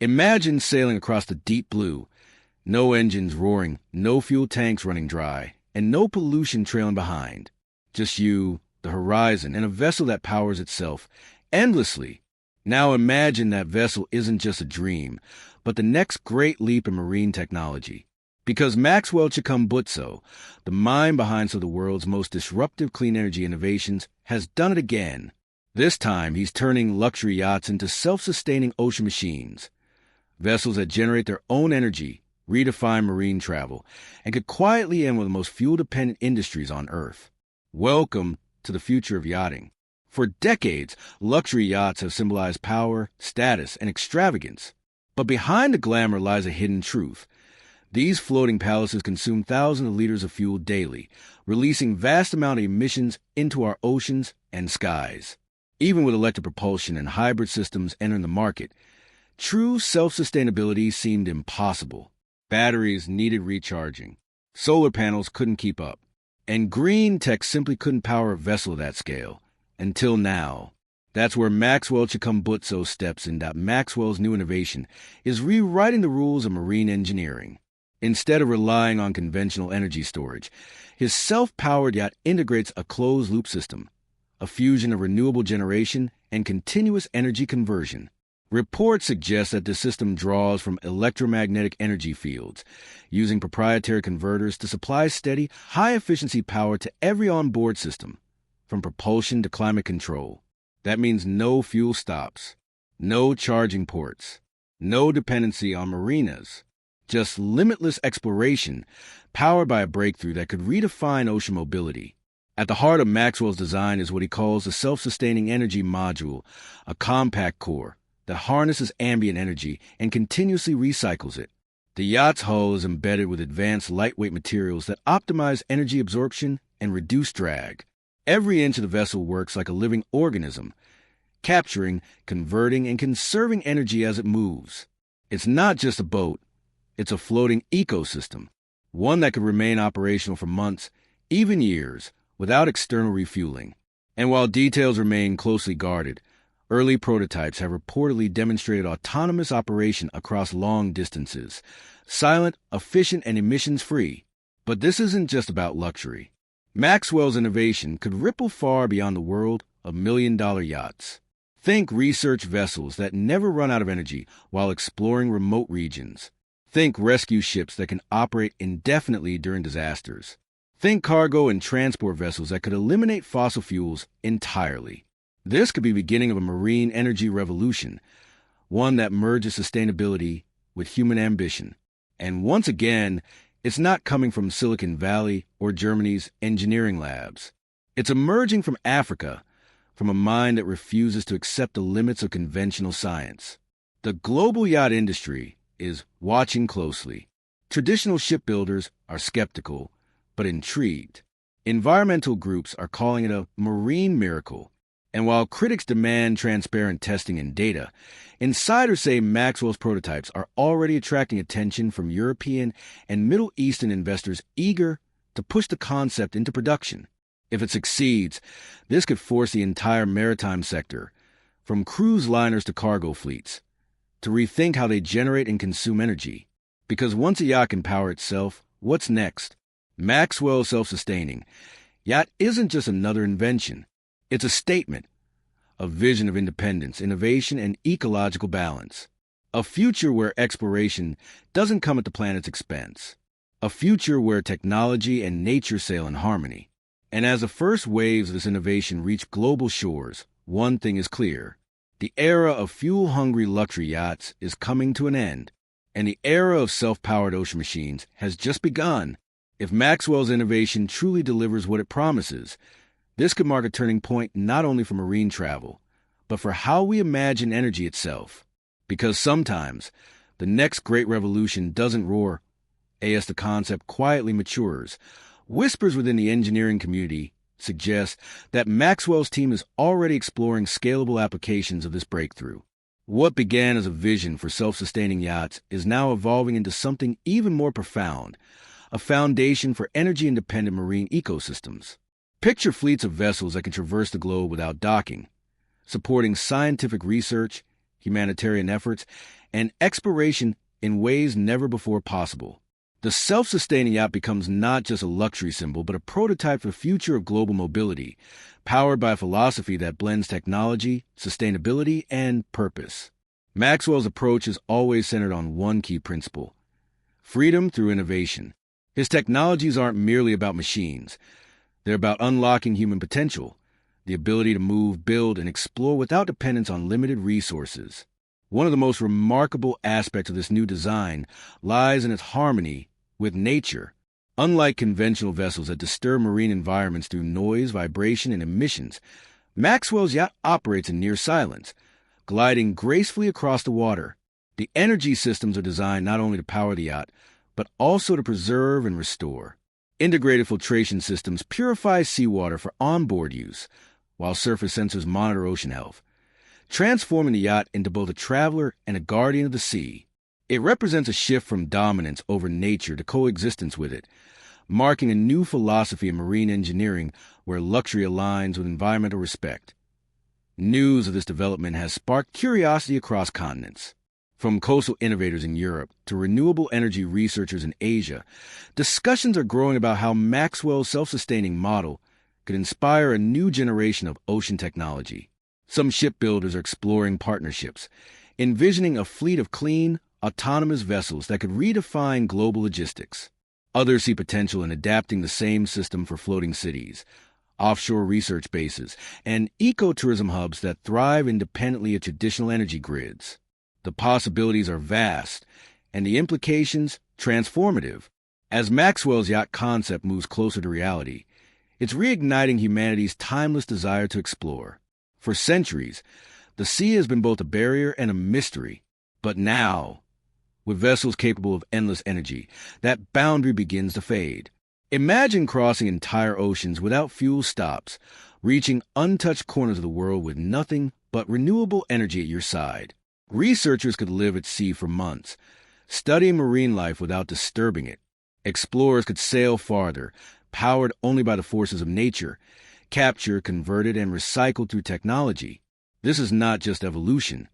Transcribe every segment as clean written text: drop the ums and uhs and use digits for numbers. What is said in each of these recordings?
Imagine sailing across the deep blue, no engines roaring, no fuel tanks running dry, and no pollution trailing behind. Just you, the horizon, and a vessel that powers itself endlessly. Now imagine that vessel isn't just a dream, but the next great leap in marine technology. Because Maxwell Chikumbutso, the mind behind some of the world's most disruptive clean energy innovations, has done it again. This time, he's turning luxury yachts into self-sustaining ocean machines. Vessels that generate their own energy, redefine marine travel, and could quietly end one of the most fuel-dependent industries on Earth. Welcome to the future of yachting. For decades, luxury yachts have symbolized power, status, and extravagance. But behind the glamour lies a hidden truth. These floating palaces consume thousands of liters of fuel daily, releasing vast amounts of emissions into our oceans and skies. Even with electric propulsion and hybrid systems entering the market, true self-sustainability seemed impossible. Batteries needed recharging. Solar panels couldn't keep up. And green tech simply couldn't power a vessel of that scale. Until now. That's where Maxwell Chikumbutso steps in. Maxwell's new innovation is rewriting the rules of marine engineering. Instead of relying on conventional energy storage, his self-powered yacht integrates a closed-loop system, a fusion of renewable generation and continuous energy conversion. Reports suggest that the system draws from electromagnetic energy fields, using proprietary converters to supply steady, high-efficiency power to every onboard system, from propulsion to climate control. That means no fuel stops, no charging ports, no dependency on marinas, just limitless exploration powered by a breakthrough that could redefine ocean mobility. At the heart of Maxwell's design is what he calls the self-sustaining energy module, a compact core that harnesses ambient energy and continuously recycles it. The yacht's hull is embedded with advanced lightweight materials that optimize energy absorption and reduce drag. Every inch of the vessel works like a living organism, capturing, converting, and conserving energy as it moves. It's not just a boat. It's a floating ecosystem, one that could remain operational for months, even years, without external refueling. And while details remain closely guarded, early prototypes have reportedly demonstrated autonomous operation across long distances, silent, efficient, and emissions-free. But this isn't just about luxury. Maxwell's innovation could ripple far beyond the world of million-dollar yachts. Think research vessels that never run out of energy while exploring remote regions. Think rescue ships that can operate indefinitely during disasters. Think cargo and transport vessels that could eliminate fossil fuels entirely. This could be the beginning of a marine energy revolution, one that merges sustainability with human ambition. And once again, it's not coming from Silicon Valley or Germany's engineering labs. It's emerging from Africa, from a mind that refuses to accept the limits of conventional science. The global yacht industry is watching closely. Traditional shipbuilders are skeptical, but intrigued. Environmental groups are calling it a marine miracle. And while critics demand transparent testing and data, insiders say Maxwell's prototypes are already attracting attention from European and Middle Eastern investors eager to push the concept into production. If it succeeds, this could force the entire maritime sector, from cruise liners to cargo fleets, to rethink how they generate and consume energy. Because once a yacht can power itself, what's next? Maxwell's self-sustaining yacht isn't just another invention. It's a statement, a vision of independence, innovation, and ecological balance. A future where exploration doesn't come at the planet's expense. A future where technology and nature sail in harmony. And as the first waves of this innovation reach global shores, one thing is clear. The era of fuel-hungry luxury yachts is coming to an end, and the era of self-powered ocean machines has just begun. If Maxwell's innovation truly delivers what it promises, this could mark a turning point not only for marine travel, but for how we imagine energy itself. Because sometimes, the next great revolution doesn't roar as the concept quietly matures. Whispers within the engineering community suggest that Maxwell's team is already exploring scalable applications of this breakthrough. What began as a vision for self-sustaining yachts is now evolving into something even more profound, a foundation for energy-independent marine ecosystems. Picture fleets of vessels that can traverse the globe without docking, supporting scientific research, humanitarian efforts, and exploration in ways never before possible. The self-sustaining yacht becomes not just a luxury symbol, but a prototype for the future of global mobility, powered by a philosophy that blends technology, sustainability, and purpose. Maxwell's approach is always centered on one key principle: freedom through innovation. His technologies aren't merely about machines. They're about unlocking human potential, the ability to move, build, and explore without dependence on limited resources. One of the most remarkable aspects of this new design lies in its harmony with nature. Unlike conventional vessels that disturb marine environments through noise, vibration, and emissions, Maxwell's yacht operates in near silence, gliding gracefully across the water. The energy systems are designed not only to power the yacht, but also to preserve and restore. Integrated filtration systems purify seawater for onboard use, while surface sensors monitor ocean health, transforming the yacht into both a traveler and a guardian of the sea. It represents a shift from dominance over nature to coexistence with it, marking a new philosophy in marine engineering where luxury aligns with environmental respect. News of this development has sparked curiosity across continents. From coastal innovators in Europe to renewable energy researchers in Asia, discussions are growing about how Maxwell's self-sustaining model could inspire a new generation of ocean technology. Some shipbuilders are exploring partnerships, envisioning a fleet of clean, autonomous vessels that could redefine global logistics. Others see potential in adapting the same system for floating cities, offshore research bases, and ecotourism hubs that thrive independently of traditional energy grids. The possibilities are vast, and the implications transformative. As Maxwell's yacht concept moves closer to reality, it's reigniting humanity's timeless desire to explore. For centuries, the sea has been both a barrier and a mystery. But now, with vessels capable of endless energy, that boundary begins to fade. Imagine crossing entire oceans without fuel stops, reaching untouched corners of the world with nothing but renewable energy at your side. Researchers could live at sea for months, studying marine life without disturbing it. Explorers could sail farther, powered only by the forces of nature, captured, converted, and recycled through technology. This is not just evolution.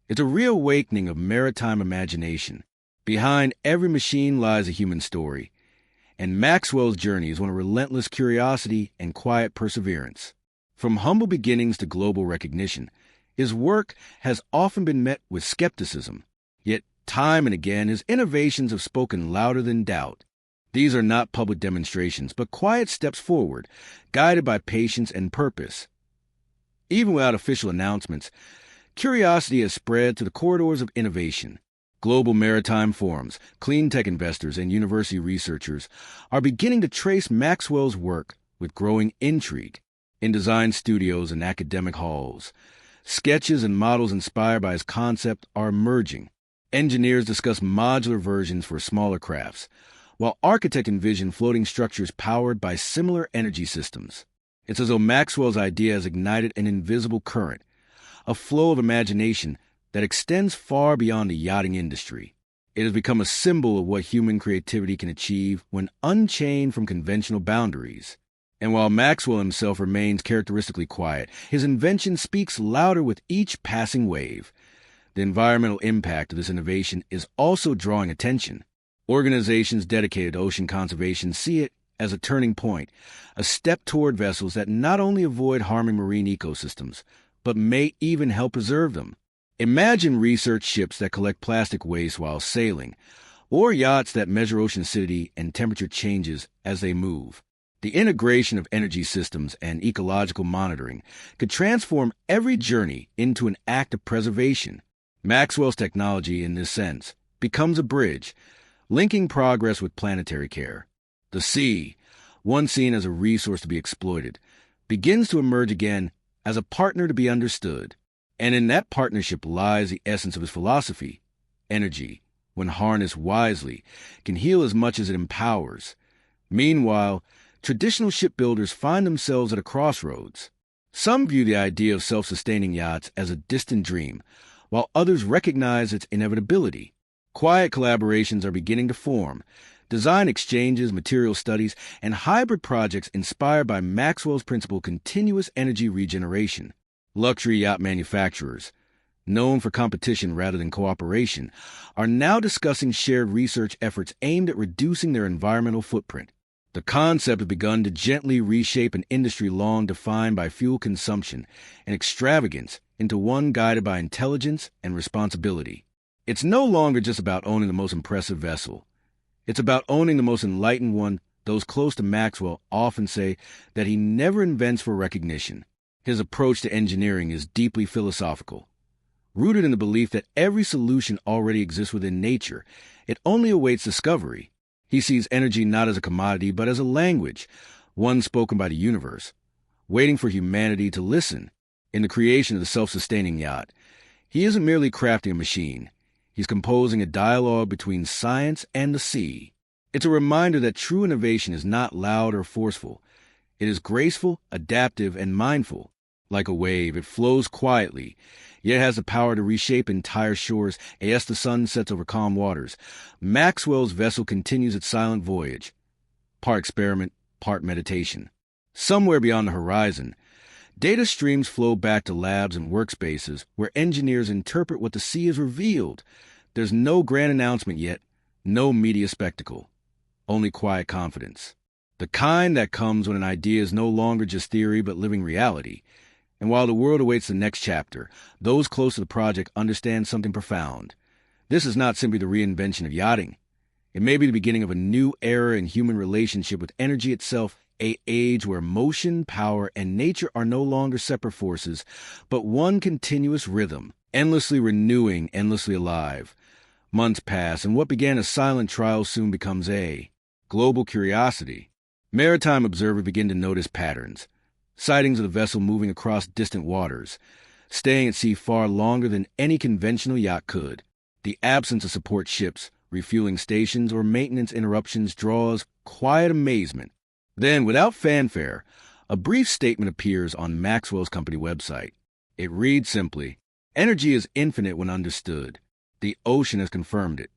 It's a reawakening of maritime imagination. Behind every machine lies a human story, and Maxwell's journey is one of relentless curiosity and quiet perseverance. From humble beginnings to global recognition, his work has often been met with skepticism, yet time and again his innovations have spoken louder than doubt. These are not public demonstrations, but quiet steps forward, guided by patience and purpose. Even without official announcements, curiosity has spread to the corridors of innovation. Global maritime forums, clean tech investors, and university researchers are beginning to trace Maxwell's work with growing intrigue. In design studios and academic halls, sketches and models inspired by his concept are emerging. Engineers discuss modular versions for smaller crafts, while architects envision floating structures powered by similar energy systems. It's as though Maxwell's idea has ignited an invisible current, a flow of imagination that extends far beyond the yachting industry. It has become a symbol of what human creativity can achieve when unchained from conventional boundaries. And while Maxwell himself remains characteristically quiet, his invention speaks louder with each passing wave. The environmental impact of this innovation is also drawing attention. Organizations dedicated to ocean conservation see it as a turning point, a step toward vessels that not only avoid harming marine ecosystems, but may even help preserve them. Imagine research ships that collect plastic waste while sailing, or yachts that measure ocean acidity and temperature changes as they move. The integration of energy systems and ecological monitoring could transform every journey into an act of preservation. Maxwell's technology, in this sense, becomes a bridge, linking progress with planetary care. The sea, once seen as a resource to be exploited, begins to emerge again as a partner to be understood. And in that partnership lies the essence of his philosophy. Energy, when harnessed wisely, can heal as much as it empowers. Meanwhile, traditional shipbuilders find themselves at a crossroads. Some view the idea of self-sustaining yachts as a distant dream, while others recognize its inevitability. Quiet collaborations are beginning to form, design exchanges, material studies, and hybrid projects inspired by Maxwell's principle of continuous energy regeneration. Luxury yacht manufacturers, known for competition rather than cooperation, are now discussing shared research efforts aimed at reducing their environmental footprint. The concept has begun to gently reshape an industry long defined by fuel consumption and extravagance into one guided by intelligence and responsibility. It's no longer just about owning the most impressive vessel. It's about owning the most enlightened one. Those close to Maxwell often say that he never invents for recognition. His approach to engineering is deeply philosophical, rooted in the belief that every solution already exists within nature. It only awaits discovery. He sees energy not as a commodity, but as a language, one spoken by the universe, waiting for humanity to listen. In the creation of the self-sustaining yacht, he isn't merely crafting a machine. He's composing a dialogue between science and the sea. It's a reminder that true innovation is not loud or forceful. It is graceful, adaptive, and mindful. Like a wave, it flows quietly, yet has the power to reshape entire shores as the sun sets over calm waters. Maxwell's vessel continues its silent voyage, part experiment, part meditation. Somewhere beyond the horizon, data streams flow back to labs and workspaces where engineers interpret what the sea has revealed. There's no grand announcement yet, no media spectacle, only quiet confidence. The kind that comes when an idea is no longer just theory but living reality. And while the world awaits the next chapter, those close to the project understand something profound. This is not simply the reinvention of yachting. It may be the beginning of a new era in human relationship with energy itself, an age where motion, power, and nature are no longer separate forces, but one continuous rhythm, endlessly renewing, endlessly alive. Months pass, and what began as silent trials soon becomes a global curiosity. Maritime observers begin to notice patterns. Sightings of the vessel moving across distant waters, staying at sea far longer than any conventional yacht could. The absence of support ships, refueling stations, or maintenance interruptions draws quiet amazement. Then, without fanfare, a brief statement appears on Maxwell's company website. It reads simply, "Energy is infinite when understood. The ocean has confirmed it."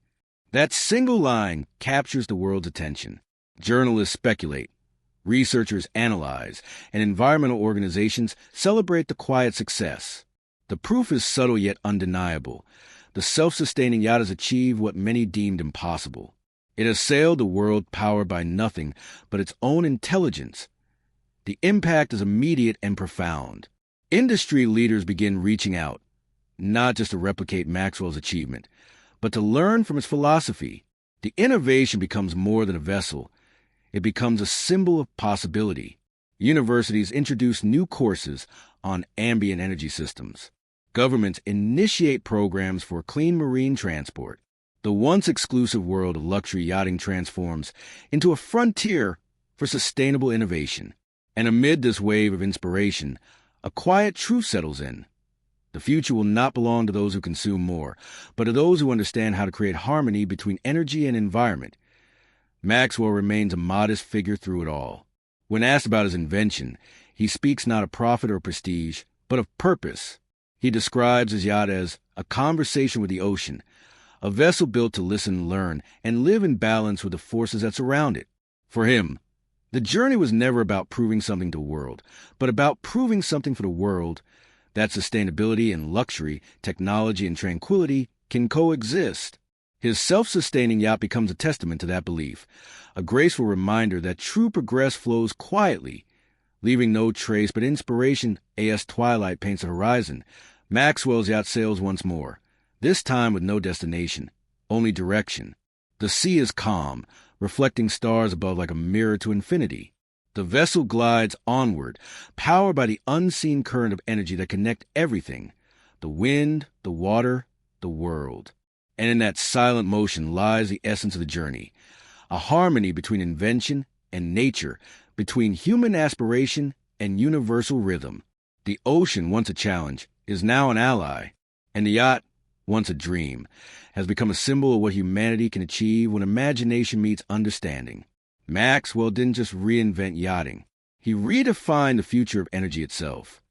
That single line captures the world's attention. Journalists speculate, researchers analyze, and environmental organizations celebrate the quiet success. The proof is subtle yet undeniable. The self-sustaining yacht has achieved what many deemed impossible. It has sailed the world powered by nothing but its own intelligence. The impact is immediate and profound. Industry leaders begin reaching out, not just to replicate Maxwell's achievement, but to learn from his philosophy. The innovation becomes more than a vessel. It becomes a symbol of possibility. Universities introduce new courses on ambient energy systems. Governments initiate programs for clean marine transport. The once exclusive world of luxury yachting transforms into a frontier for sustainable innovation. And amid this wave of inspiration, a quiet truth settles in. The future will not belong to those who consume more, but to those who understand how to create harmony between energy and environment. Maxwell remains a modest figure through it all. When asked about his invention, he speaks not of profit or prestige, but of purpose. He describes his yacht as a conversation with the ocean, a vessel built to listen, learn, and live in balance with the forces that surround it. For him, the journey was never about proving something to the world, but about proving something for the world, that sustainability and luxury, technology and tranquility can coexist. His self-sustaining yacht becomes a testament to that belief, a graceful reminder that true progress flows quietly, leaving no trace but inspiration as twilight paints the horizon. Maxwell's yacht sails once more, this time with no destination, only direction. The sea is calm, reflecting stars above like a mirror to infinity. The vessel glides onward, powered by the unseen current of energy that connect everything, the wind, the water, the world. And in that silent motion lies the essence of the journey, a harmony between invention and nature, between human aspiration and universal rhythm. The ocean, once a challenge, is now an ally, and the yacht, once a dream, has become a symbol of what humanity can achieve when imagination meets understanding. Maxwell didn't just reinvent yachting. He redefined the future of energy itself.